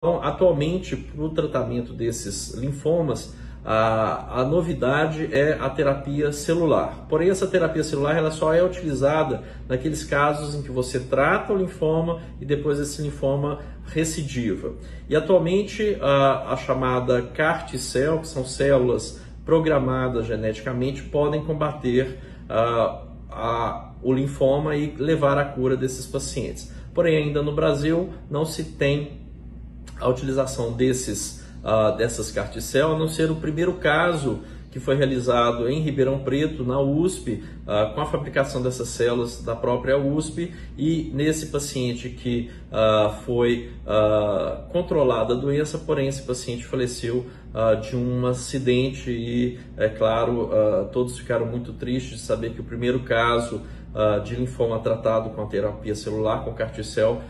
Então, atualmente, para o tratamento desses linfomas, a novidade é a terapia celular. Porém, essa terapia celular ela só é utilizada naqueles casos em que você trata o linfoma e depois esse linfoma recidiva. E atualmente, a chamada CAR-T-cell, que são células programadas geneticamente, podem combater o linfoma e levar à cura desses pacientes. Porém, ainda no Brasil, não se tem a utilização dessas CAR-T-cell, a não ser o primeiro caso que foi realizado em Ribeirão Preto, na USP, com a fabricação dessas células da própria USP, e nesse paciente que foi controlada a doença, porém esse paciente faleceu de um acidente e, é claro, todos ficaram muito tristes de saber que o primeiro caso de linfoma tratado com a terapia celular, com CAR-T-cell,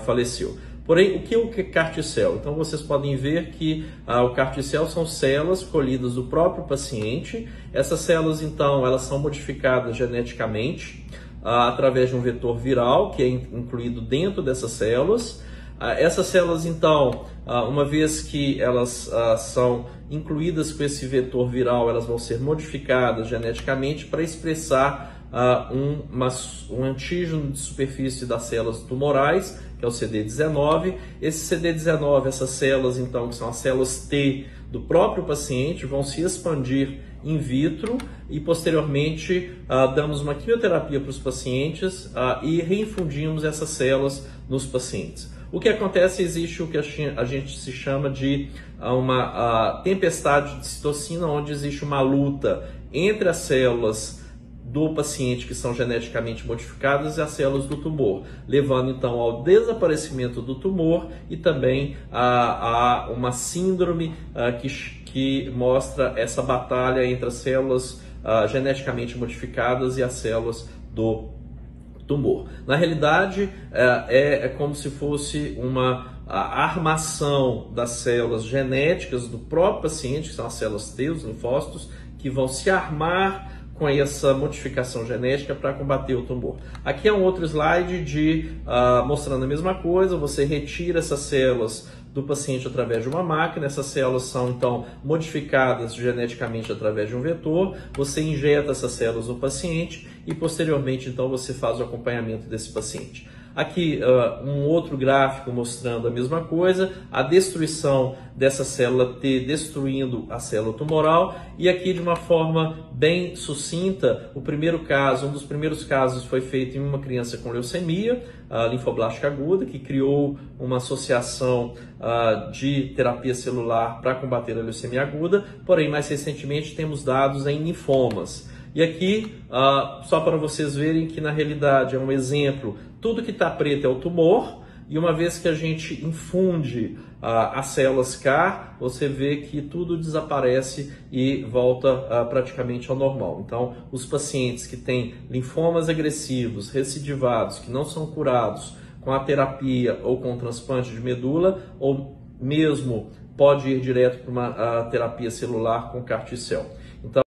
faleceu. Porém, o que é o CAR-T-cell? Então, vocês podem ver que o CAR-T-cell são células colhidas do próprio paciente. Essas células, então, elas são modificadas geneticamente através de um vetor viral, que é incluído dentro dessas células. Essas células, então, uma vez que elas são incluídas com esse vetor viral, elas vão ser modificadas geneticamente para expressar um antígeno de superfície das células tumorais, que é o CD19. Esse CD19, essas células, então, que são as células T do próprio paciente, vão se expandir in vitro e, posteriormente, damos uma quimioterapia para os pacientes e reinfundimos essas células nos pacientes. O que acontece, existe o que a gente se chama de uma tempestade de citocina, onde existe uma luta entre as células do paciente que são geneticamente modificadas e as células do tumor, levando então ao desaparecimento do tumor e também a uma síndrome que mostra essa batalha entre as células geneticamente modificadas e as células do tumor. Na realidade, é como se fosse a armação das células genéticas do próprio paciente, que são as células T, os linfócitos, que vão se armar com essa modificação genética para combater o tumor. Aqui é um outro slide mostrando a mesma coisa. Você retira essas células do paciente através de uma máquina. Essas células são então modificadas geneticamente através de um vetor. Você injeta essas células no paciente e posteriormente então você faz o acompanhamento desse paciente. Aqui um outro gráfico mostrando a mesma coisa, a destruição dessa célula T destruindo a célula tumoral, e aqui de uma forma bem sucinta, um dos primeiros casos foi feito em uma criança com leucemia linfoblástica aguda, que criou uma associação de terapia celular para combater a leucemia aguda, porém mais recentemente temos dados em linfomas. E aqui, só para vocês verem que na realidade é um exemplo, tudo que está preto é o tumor, e uma vez que a gente infunde as células CAR, você vê que tudo desaparece e volta praticamente ao normal. Então, os pacientes que têm linfomas agressivos, recidivados, que não são curados com a terapia ou com o transplante de medula, ou mesmo pode ir direto para uma terapia celular com CAR-T-cell. Então,